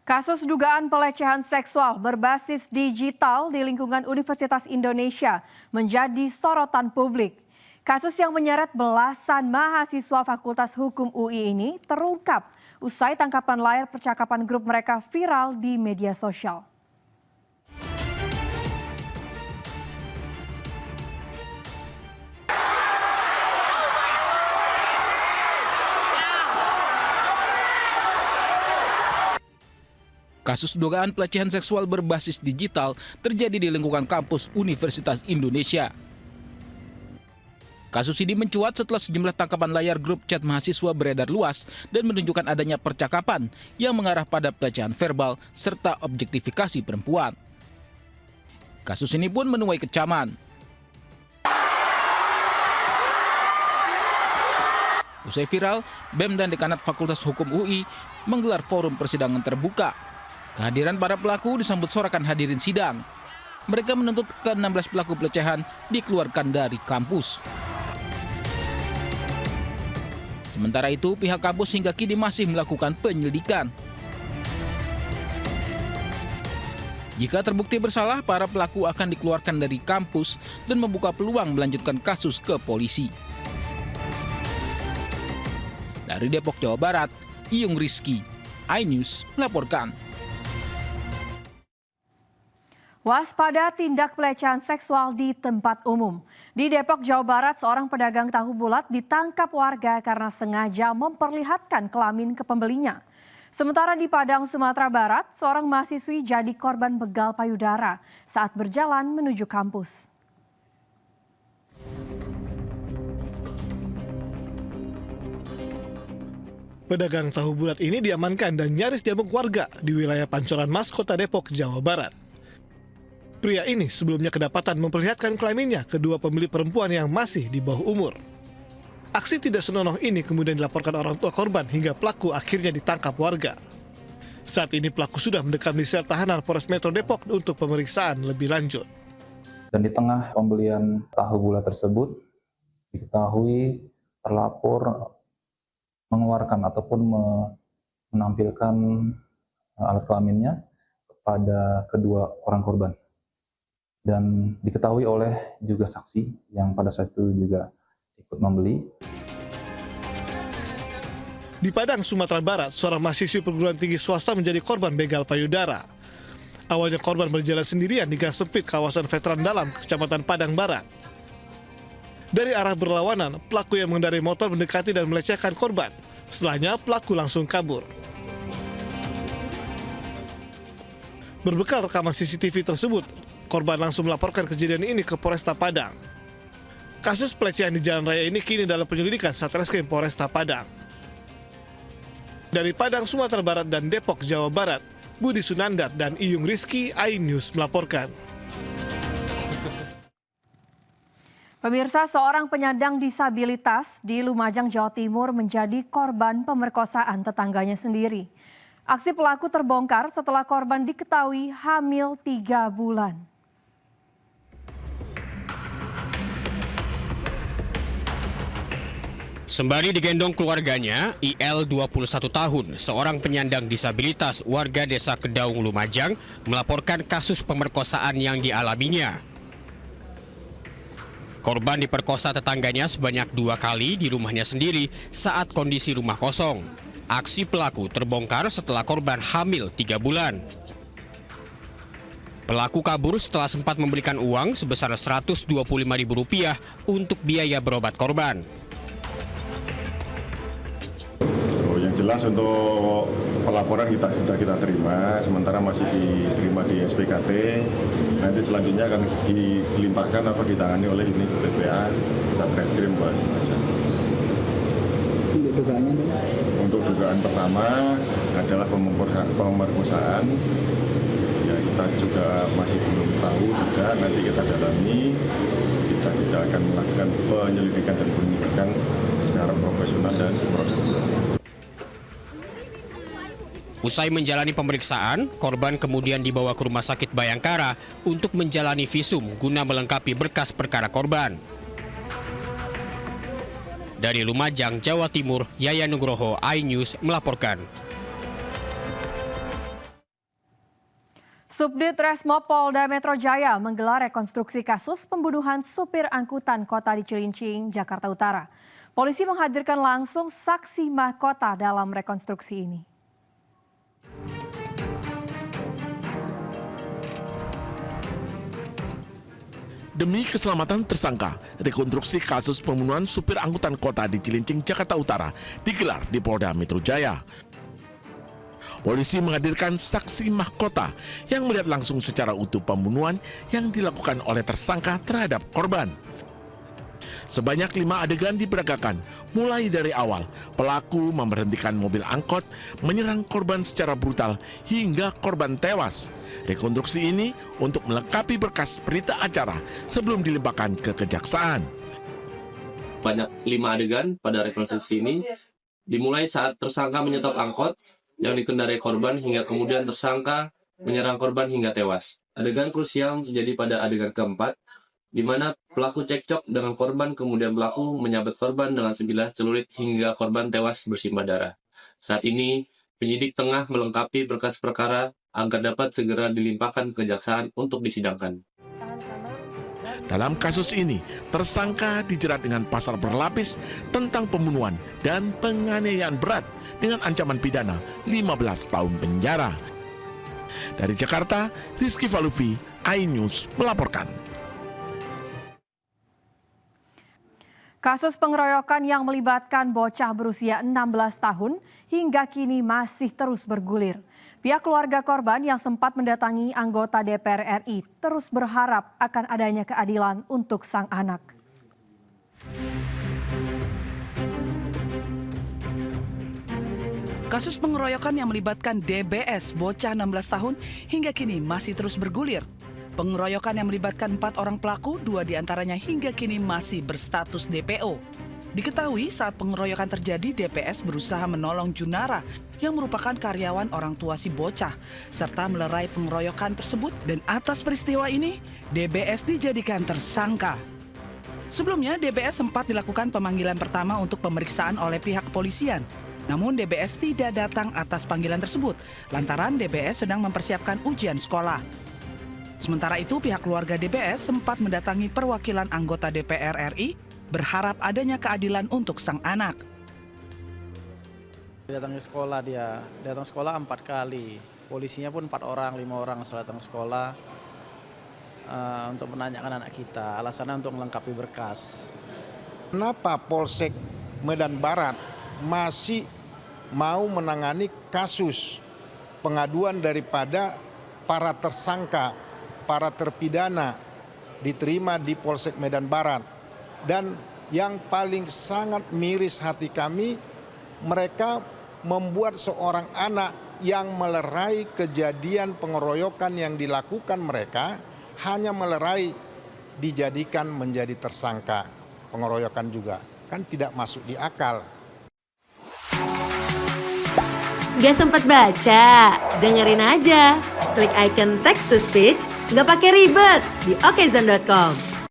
Kasus dugaan pelecehan seksual berbasis digital di lingkungan Universitas Indonesia menjadi sorotan publik. Kasus yang menyeret belasan mahasiswa Fakultas Hukum UI ini terungkap usai tangkapan layar percakapan grup mereka viral di media sosial. Kasus dugaan pelecehan seksual berbasis digital terjadi di lingkungan kampus Universitas Indonesia. Kasus ini mencuat setelah sejumlah tangkapan layar grup chat mahasiswa beredar luas dan menunjukkan adanya percakapan yang mengarah pada pelecehan verbal serta objektifikasi perempuan. Kasus ini pun menuai kecaman. Usai viral, BEM dan Dekanat Fakultas Hukum UI menggelar forum persidangan terbuka. Kehadiran para pelaku disambut sorakan hadirin sidang. Mereka menuntut ke-16 pelaku pelecehan dikeluarkan dari kampus. Sementara itu, pihak kampus hingga kini masih melakukan penyelidikan. Jika terbukti bersalah, para pelaku akan dikeluarkan dari kampus dan membuka peluang melanjutkan kasus ke polisi. Dari Depok, Jawa Barat, Iyung Rizky, iNews melaporkan. Waspada tindak pelecehan seksual di tempat umum. Di Depok, Jawa Barat, seorang pedagang tahu bulat ditangkap warga karena sengaja memperlihatkan kelamin ke pembelinya. Sementara di Padang, Sumatera Barat, seorang mahasiswi jadi korban begal payudara saat berjalan menuju kampus. Pedagang tahu bulat ini diamankan dan nyaris diamuk warga di wilayah Pancoran Mas, Kota Depok, Jawa Barat. Pria ini sebelumnya kedapatan memperlihatkan kelaminnya ke dua pemilik perempuan yang masih di bawah umur. Aksi tidak senonoh ini kemudian dilaporkan orang tua korban hingga pelaku akhirnya ditangkap warga. Saat ini pelaku sudah mendekam di sel tahanan Polres Metro Depok untuk pemeriksaan lebih lanjut. Dan di tengah pembelian tahu bulat tersebut, diketahui terlapor mengeluarkan ataupun menampilkan alat kelaminnya kepada kedua orang korban. Dan diketahui oleh juga saksi yang pada saat itu juga ikut membeli. Di Padang, Sumatera Barat, seorang mahasiswi perguruan tinggi swasta menjadi korban begal payudara. Awalnya korban berjalan sendirian di gang sempit kawasan Veteran Dalam, Kecamatan Padang Barat. Dari arah berlawanan, pelaku yang mengendarai motor mendekati dan melecehkan korban. Setelahnya, pelaku langsung kabur. Berbekal rekaman CCTV tersebut, korban langsung melaporkan kejadian ini ke Polresta Padang. Kasus pelecehan di jalan raya ini kini dalam penyelidikan Satreskrim Polresta Padang. Dari Padang, Sumatera Barat dan Depok, Jawa Barat, Budi Sunandar dan Iyung Rizky, iNews melaporkan. Pemirsa, seorang penyandang disabilitas di Lumajang, Jawa Timur menjadi korban pemerkosaan tetangganya sendiri. Aksi pelaku terbongkar setelah korban diketahui hamil 3 bulan. Sembari digendong keluarganya, IL 21 tahun, seorang penyandang disabilitas warga desa Kedaung, Lumajang, melaporkan kasus pemerkosaan yang dialaminya. Korban diperkosa tetangganya sebanyak 2 kali di rumahnya sendiri saat kondisi rumah kosong. Aksi pelaku terbongkar setelah korban hamil 3 bulan. Pelaku kabur setelah sempat memberikan uang sebesar Rp125.000 untuk biaya berobat korban. Jelas untuk pelaporan sudah kita terima, sementara masih diterima di SPKT. Nanti selanjutnya akan dilimpahkan atau ditangani oleh unit PPA Satreskrim Lumajang. Untuk dugaannya? Untuk dugaan pertama adalah pemerkosaan. Ya, kita juga masih belum tahu juga, nanti kita dalami. Kita tidak akan melakukan penyelidikan dan penyidikan secara profesional dan prosedural. Usai menjalani pemeriksaan, korban kemudian dibawa ke Rumah Sakit Bayangkara untuk menjalani visum guna melengkapi berkas perkara korban. Dari Lumajang, Jawa Timur, Yayan Nugroho, iNews melaporkan. Subdit Resmo Polda Metro Jaya menggelar rekonstruksi kasus pembunuhan supir angkutan kota di Cilincing, Jakarta Utara. Polisi menghadirkan langsung saksi mahkota dalam rekonstruksi ini. Demi keselamatan tersangka, rekonstruksi kasus pembunuhan supir angkutan kota di Cilincing, Jakarta Utara digelar di Polda Metro Jaya. Polisi menghadirkan saksi mahkota yang melihat langsung secara utuh pembunuhan yang dilakukan oleh tersangka terhadap korban. Sebanyak 5 adegan diperagakan, mulai dari awal pelaku memberhentikan mobil angkot, menyerang korban secara brutal hingga korban tewas. Rekonstruksi ini untuk melengkapi berkas berita acara sebelum dilimpahkan ke kejaksaan. Banyak 5 adegan pada rekonstruksi ini, dimulai saat tersangka menyetop angkot yang dikendarai korban hingga kemudian tersangka menyerang korban hingga tewas. Adegan krusial terjadi pada adegan keempat, di mana pelaku cekcok dengan korban, kemudian pelaku menyabet korban dengan sebilah celurit hingga korban tewas bersimbah darah. Saat ini, penyidik tengah melengkapi berkas perkara agar dapat segera dilimpahkan ke kejaksaan untuk disidangkan. Dalam kasus ini, tersangka dijerat dengan pasal berlapis tentang pembunuhan dan penganiayaan berat dengan ancaman pidana 15 tahun penjara. Dari Jakarta, Rizky Falufi, iNews melaporkan. Kasus pengeroyokan yang melibatkan bocah berusia 16 tahun hingga kini masih terus bergulir. Pihak keluarga korban yang sempat mendatangi anggota DPR RI terus berharap akan adanya keadilan untuk sang anak. Kasus pengeroyokan yang melibatkan DBS bocah 16 tahun hingga kini masih terus bergulir. Pengeroyokan yang melibatkan 4 orang pelaku, 2 diantaranya hingga kini masih berstatus DPO. Diketahui saat pengeroyokan terjadi, DPS berusaha menolong Junara yang merupakan karyawan orang tua si bocah, serta melerai pengeroyokan tersebut, dan atas peristiwa ini, DBS dijadikan tersangka. Sebelumnya, DBS sempat dilakukan pemanggilan pertama untuk pemeriksaan oleh pihak kepolisian. Namun DBS tidak datang atas panggilan tersebut, lantaran DBS sedang mempersiapkan ujian sekolah. Sementara itu, pihak keluarga DBS sempat mendatangi perwakilan anggota DPR RI berharap adanya keadilan untuk sang anak. Datang ke sekolah datang sekolah 4 kali. Polisinya pun 4 orang, 5 orang setelah datang sekolah untuk menanyakan anak kita. Alasannya untuk melengkapi berkas. Kenapa Polsek Medan Barat masih mau menangani kasus pengaduan daripada para tersangka, para terpidana diterima di Polsek Medan Barat. Dan yang paling sangat miris hati kami, mereka membuat seorang anak yang melerai kejadian pengeroyokan yang dilakukan mereka, hanya melerai dijadikan menjadi tersangka pengeroyokan juga. Kan tidak masuk di akal. Gak sempat baca? Dengerin aja. Klik icon text to speech, gak pakai ribet di okezone.com.